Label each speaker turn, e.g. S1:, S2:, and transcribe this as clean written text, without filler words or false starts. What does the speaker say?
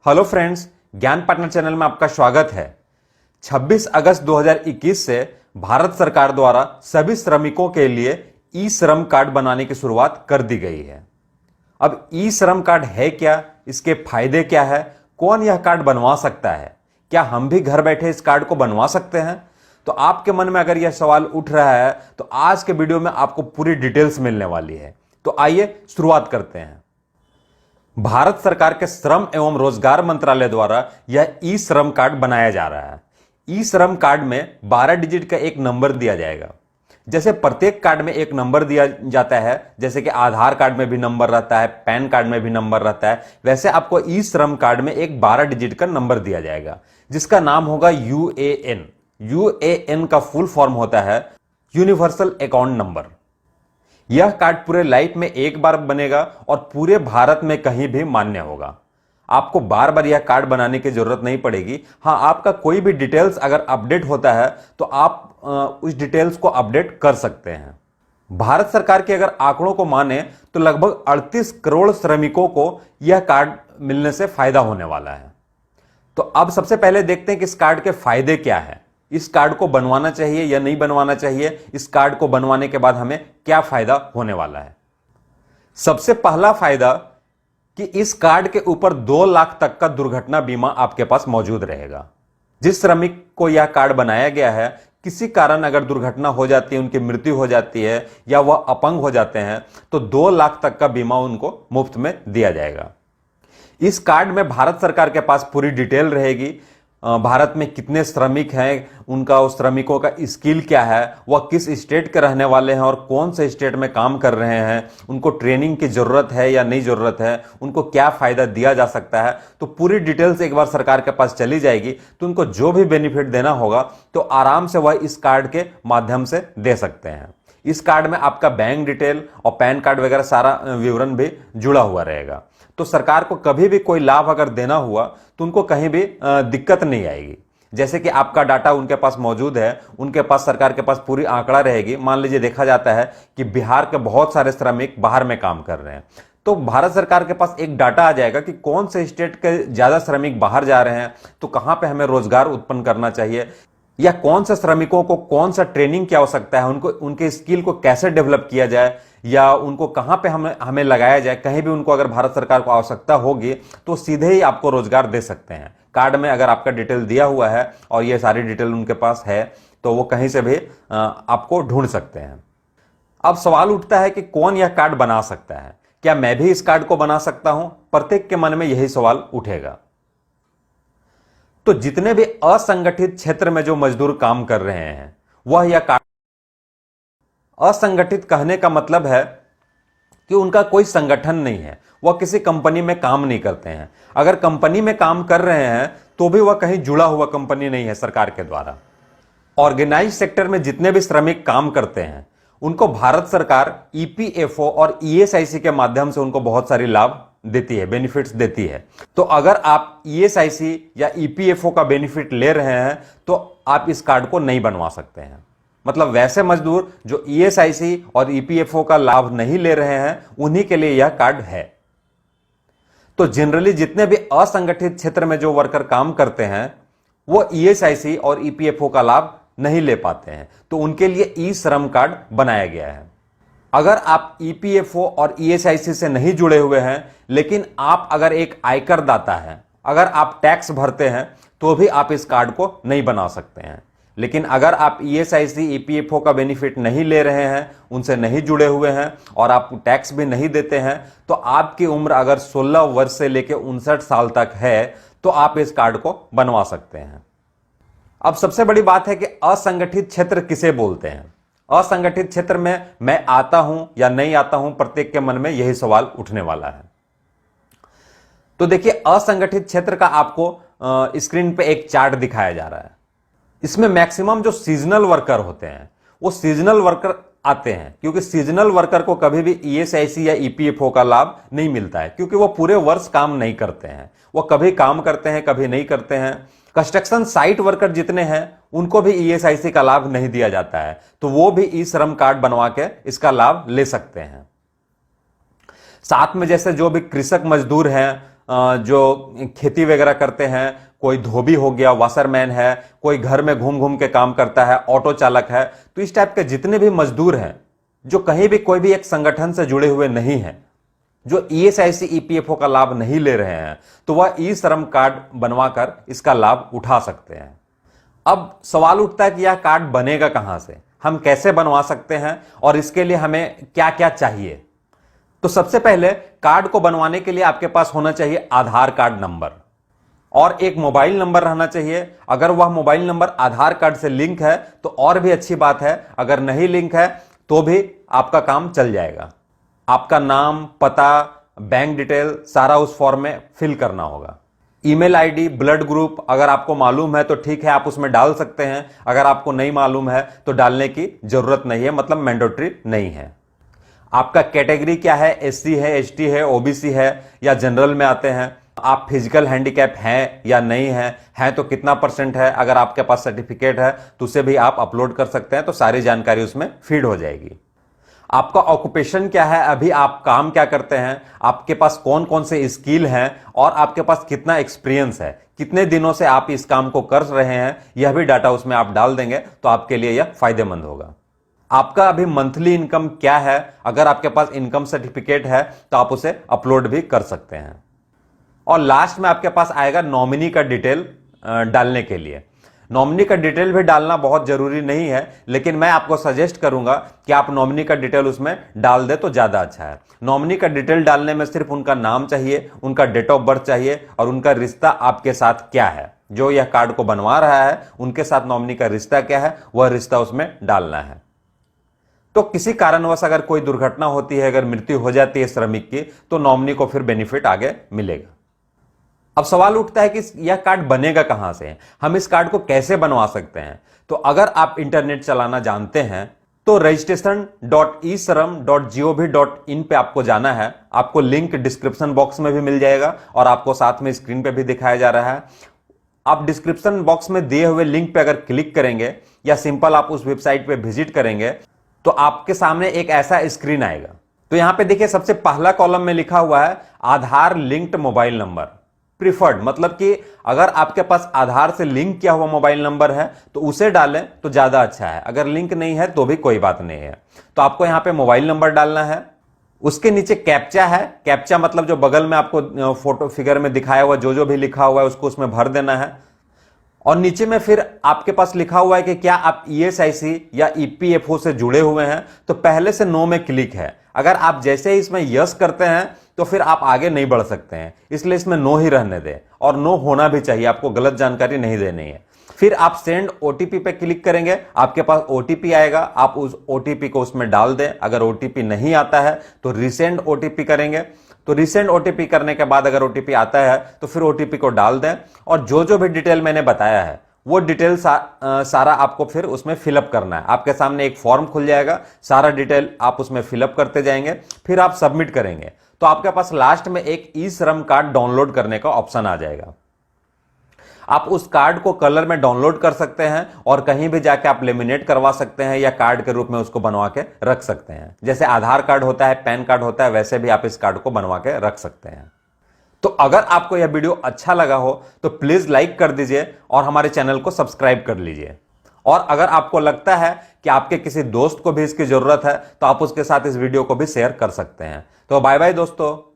S1: Hello friends, ज्ञान partner channel में आपका स्वागत है। 26 अगस्त 2021 से भारत सरकार द्वारा सभी श्रमिकों के लिए ई श्रम कार्ड बनाने की शुरुआत कर दी गई है। अब ई श्रम कार्ड है क्या, इसके फायदे क्या है, कौन यह कार्ड बनवा सकता है, क्या हम भी घर बैठे इस कार्ड को बनवा सकते हैं? तो आपके मन में अगर यह सवाल उठ रहा है तो आज के वीडियो में आपको पूरी डिटेल्स मिलने वाली है। तो आइए शुरुआत करते हैं। भारत सरकार के श्रम एवं रोजगार मंत्रालय द्वारा यह ई श्रम कार्ड बनाया जा रहा है। ई श्रम कार्ड में 12 डिजिट का एक नंबर दिया जाएगा। जैसे प्रत्येक कार्ड में एक नंबर दिया जाता है, जैसे कि आधार कार्ड में भी नंबर रहता है, पैन कार्ड में भी नंबर रहता है, वैसे आपको ई श्रम कार्ड में एक 12 डिजिट का नंबर दिया जाएगा जिसका नाम होगा यूएएन। यूएएन का फुल फॉर्म होता है यूनिवर्सल अकाउंट नंबर। यह कार्ड पूरे लाइफ में एक बार बनेगा और पूरे भारत में कहीं भी मान्य होगा। आपको बार बार यह कार्ड बनाने की जरूरत नहीं पड़ेगी। हाँ, आपका कोई भी डिटेल्स अगर अपडेट होता है तो आप उस डिटेल्स को अपडेट कर सकते हैं। भारत सरकार के अगर आंकड़ों को माने तो लगभग 38 करोड़ श्रमिकों को यह कार्ड मिलने से फायदा होने वाला है। तो अब सबसे पहले देखते हैं कि इस कार्ड के फायदे क्या है, इस कार्ड को बनवाना चाहिए या नहीं बनवाना चाहिए, इस कार्ड को बनवाने के बाद हमें क्या फायदा होने वाला है। सबसे पहला फायदा कि इस कार्ड के ऊपर 2 लाख तक का दुर्घटना बीमा आपके पास मौजूद रहेगा। जिस श्रमिक को यह कार्ड बनाया गया है, किसी कारण अगर दुर्घटना हो जाती है, उनकी मृत्यु हो जाती है या वह अपंग हो जाते हैं तो 2 लाख तक का बीमा उनको मुफ्त में दिया जाएगा। इस कार्ड में भारत सरकार के पास पूरी डिटेल रहेगी। भारत में कितने श्रमिक हैं, उनका उस श्रमिकों का स्किल क्या है, वह किस स्टेट के रहने वाले हैं और कौन से स्टेट में काम कर रहे हैं, उनको ट्रेनिंग की जरूरत है या नहीं जरूरत है, उनको क्या फायदा दिया जा सकता है। तो पूरी डिटेल्स एक बार सरकार के पास चली जाएगी तो उनको जो भी बेनिफिट देना होगा तो आराम से वह इस कार्ड के माध्यम से दे सकते हैं। इस कार्ड में आपका बैंक डिटेल और पैन कार्ड वगैरह सारा विवरण भी जुड़ा हुआ रहेगा। तो सरकार को कभी भी कोई लाभ अगर देना हुआ तो उनको कहीं भी दिक्कत नहीं आएगी। जैसे कि आपका डाटा उनके पास मौजूद है, उनके पास सरकार के पास पूरी आंकड़ा रहेगी। मान लीजिए देखा जाता है कि बिहार के बहुत सारे श्रमिक बाहर में काम कर रहे हैं, तो भारत सरकार के पास एक डाटा आ जाएगा कि कौन से स्टेट के ज्यादा श्रमिक बाहर जा रहे हैं, तो कहां पे हमें रोजगार उत्पन्न करना चाहिए, या कौन से श्रमिकों को कौन सा ट्रेनिंग की आवश्यकता है, उनको उनके स्किल को कैसे डेवलप किया जाए, या उनको कहां पे हमें लगाया जाए। कहीं भी उनको अगर भारत सरकार को आवश्यकता होगी तो सीधे ही आपको रोजगार दे सकते हैं। कार्ड में अगर आपका डिटेल दिया हुआ है और ये सारी डिटेल उनके पास है तो वो कहीं से भी आपको ढूंढ सकते हैं। अब सवाल उठता है कि कौन यह कार्ड बना सकता है, क्या मैं भी इस कार्ड को बना सकता हूं? प्रत्येक के मन में यही सवाल उठेगा। तो जितने भी असंगठित क्षेत्र में जो मजदूर काम कर रहे हैं वह यह कार्ड। असंगठित कहने का मतलब है कि उनका कोई संगठन नहीं है, वह किसी कंपनी में काम नहीं करते हैं। अगर कंपनी में काम कर रहे हैं तो भी वह कहीं जुड़ा हुआ कंपनी नहीं है सरकार के द्वारा। ऑर्गेनाइज सेक्टर में जितने भी श्रमिक काम करते हैं उनको भारत सरकार ईपीएफओ और ईएसआईसी के माध्यम से उनको बहुत सारी लाभ देती है, बेनिफिट्स देती है। तो अगर आप ईएसआईसी या ईपीएफओ का बेनिफिट ले रहे हैं तो आप इस कार्ड को नहीं बनवा सकते हैं। मतलब वैसे मजदूर जो ईएसआईसी और ईपीएफओ का लाभ नहीं ले रहे हैं उन्हीं के लिए यह कार्ड है। तो जनरली जितने भी असंगठित क्षेत्र में जो वर्कर काम करते हैं वो ईएसआईसी और ईपीएफओ का लाभ नहीं ले पाते हैं, तो उनके लिए ई श्रम कार्ड बनाया गया है। अगर आप ईपीएफओ और ईएसआईसी से नहीं जुड़े हुए हैं लेकिन आप अगर एक आयकर दाता हैं, अगर आप टैक्स भरते हैं तो भी आप इस कार्ड को नहीं बना सकते हैं। लेकिन अगर आप ईएसआईसी ईपीएफओ का बेनिफिट नहीं ले रहे हैं, उनसे नहीं जुड़े हुए हैं और आप टैक्स भी नहीं देते हैं, तो आपकी उम्र अगर 16 वर्ष से लेकर 59 साल तक है तो आप इस कार्ड को बनवा सकते हैं। अब सबसे बड़ी बात है कि असंगठित क्षेत्र किसे बोलते हैं। असंगठित क्षेत्र में मैं आता हूं या नहीं आता हूं, प्रत्येक के मन में यही सवाल उठने वाला है। तो देखिए, असंगठित क्षेत्र का आपको स्क्रीन पे एक चार्ट दिखाया जा रहा है। इसमें मैक्सिमम जो सीजनल वर्कर होते हैं वो सीजनल वर्कर आते हैं, क्योंकि सीजनल वर्कर को कभी भी ईएसआईसी या ईपीएफओ का लाभ नहीं मिलता है, क्योंकि वो पूरे वर्ष काम नहीं करते हैं। वो कभी काम करते हैं, कभी नहीं करते हैं। कंस्ट्रक्शन साइट वर्कर जितने हैं उनको भी ईएसआईसी का लाभ नहीं दिया जाता है, तो वो भी ई श्रम कार्ड बनवा के इसका लाभ ले सकते हैं। साथ में जैसे जो भी कृषक मजदूर हैं, जो खेती वगैरह करते हैं, कोई धोबी हो गया, वाशरमैन है, कोई घर में घूम घूम के काम करता है, ऑटो चालक है, तो इस टाइप के जितने भी मजदूर हैं जो कहीं भी कोई भी एक संगठन से जुड़े हुए नहीं हैं, जो ईएसआईसी ईपीएफओ का लाभ नहीं ले रहे हैं, तो वह ई श्रम कार्ड बनवाकर इसका लाभ उठा सकते हैं। अब सवाल उठता है कि यह कार्ड बनेगा कहां से, हम कैसे बनवा सकते हैं और इसके लिए हमें क्या क्या चाहिए। तो सबसे पहले कार्ड को बनवाने के लिए आपके पास होना चाहिए आधार कार्ड नंबर और एक मोबाइल नंबर रहना चाहिए। अगर वह मोबाइल नंबर आधार कार्ड से लिंक है तो और भी अच्छी बात है, अगर नहीं लिंक है तो भी आपका काम चल जाएगा। आपका नाम, पता, बैंक डिटेल सारा उस फॉर्म में फिल करना होगा। ईमेल आईडी, ब्लड ग्रुप अगर आपको मालूम है तो ठीक है, आप उसमें डाल सकते हैं। अगर आपको नहीं मालूम है तो डालने की जरूरत नहीं है, मतलब मैंडेटरी नहीं है। आपका कैटेगरी क्या है, एससी है, एसटी है, ओबीसी है या जनरल में आते हैं। आप फिजिकल हैंडीकैप हैं या नहीं हैं तो कितना परसेंट है। अगर आपके पास सर्टिफिकेट है तो उसे भी आप अपलोड कर सकते हैं, तो सारी जानकारी उसमें फीड हो जाएगी। आपका ऑक्यूपेशन क्या है, अभी आप काम क्या करते हैं, आपके पास कौन कौन से स्किल हैं और आपके पास कितना एक्सपीरियंस है, कितने दिनों से आप इस काम को कर रहे हैं, यह भी डाटा उसमें आप डाल देंगे तो आपके लिए यह फायदेमंद होगा। आपका अभी मंथली इनकम क्या है, अगर आपके पास इनकम सर्टिफिकेट है तो आप उसे अपलोड भी कर सकते हैं। और लास्ट में आपके पास आएगा नॉमिनी का डिटेल डालने के लिए। नॉमिनी का डिटेल भी डालना बहुत जरूरी नहीं है, लेकिन मैं आपको सजेस्ट करूंगा कि आप नॉमिनी का डिटेल उसमें डाल दे तो ज्यादा अच्छा है। नॉमिनी का डिटेल डालने में सिर्फ उनका नाम चाहिए, उनका डेट ऑफ बर्थ चाहिए और उनका रिश्ता आपके साथ क्या है। जो यह कार्ड को बनवा रहा है उनके साथ नॉमिनी का रिश्ता क्या है, वह रिश्ता उसमें डालना है। तो किसी कारणवश अगर कोई दुर्घटना होती है, अगर मृत्यु हो जाती है श्रमिक की, तो नॉमिनी को फिर बेनिफिट आगे मिलेगा। अब सवाल उठता है कि यह कार्ड बनेगा कहां से, हम इस कार्ड को कैसे बनवा सकते हैं। तो अगर आप इंटरनेट चलाना जानते हैं तो registration.eShram.gov.in पे आपको जाना है। आपको लिंक डिस्क्रिप्शन बॉक्स में भी मिल जाएगा और आपको साथ में स्क्रीन पे भी दिखाया जा रहा है। आप डिस्क्रिप्शन बॉक्स में दिए हुए लिंक पे अगर क्लिक करेंगे या सिंपल आप उस वेबसाइट पे विजिट करेंगे तो आपके सामने एक ऐसा स्क्रीन आएगा। तो यहां पे देखिए सबसे पहला कॉलम में लिखा हुआ है आधार लिंक्ड मोबाइल नंबर प्रिफर्ड, मतलब कि अगर आपके पास आधार से लिंक किया हुआ मोबाइल नंबर है तो उसे डालें तो ज्यादा अच्छा है। अगर लिंक नहीं है तो भी कोई बात नहीं है। तो आपको यहां पे मोबाइल नंबर डालना है। उसके नीचे कैप्चा है, कैप्चा मतलब जो बगल में आपको फोटो फिगर में दिखाया हुआ जो भी लिखा हुआ है उसको उसमें भर देना है। और नीचे में फिर आपके पास लिखा हुआ है कि क्या आप ईएसआईसी या ईपीएफओ से जुड़े हुए हैं, तो पहले से नो में क्लिक है। अगर आप जैसे ही इसमें यस करते हैं तो फिर आप आगे नहीं बढ़ सकते हैं, इसलिए इसमें नो ही रहने दें और नो होना भी चाहिए, आपको गलत जानकारी नहीं देनी है। फिर आप सेंड ओटीपी पे क्लिक करेंगे, आपके पास ओटीपी आएगा, आप उस ओटीपी को उसमें डाल दें। अगर ओटीपी नहीं आता है तो रीसेंड ओटीपी करेंगे। तो रीसेंड ओटीपी करने के बाद अगर ओटीपी आता है तो फिर ओटीपी को डाल दें और जो भी डिटेल मैंने बताया है वो डिटेल सारा आपको फिर उसमें फिलअप करना है। आपके सामने एक फॉर्म खुल जाएगा, सारा डिटेल आप उसमें फिलअप करते जाएंगे, फिर आप सबमिट करेंगे तो आपके पास लास्ट में एक ई श्रम कार्ड डाउनलोड करने का ऑप्शन आ जाएगा। आप उस कार्ड को कलर में डाउनलोड कर सकते हैं और कहीं भी जाके आप लेमिनेट करवा सकते हैं या कार्ड के रूप में उसको बनवा के रख सकते हैं। जैसे आधार कार्ड होता है, पैन कार्ड होता है, वैसे भी आप इस कार्ड को बनवा के रख सकते हैं। तो अगर आपको यह वीडियो अच्छा लगा हो तो प्लीज लाइक कर दीजिए और हमारे चैनल को सब्सक्राइब कर लीजिए। और अगर आपको लगता है कि आपके किसी दोस्त को भी इसकी जरूरत है तो आप उसके साथ इस वीडियो को भी शेयर कर सकते हैं। तो बाय बाय दोस्तों।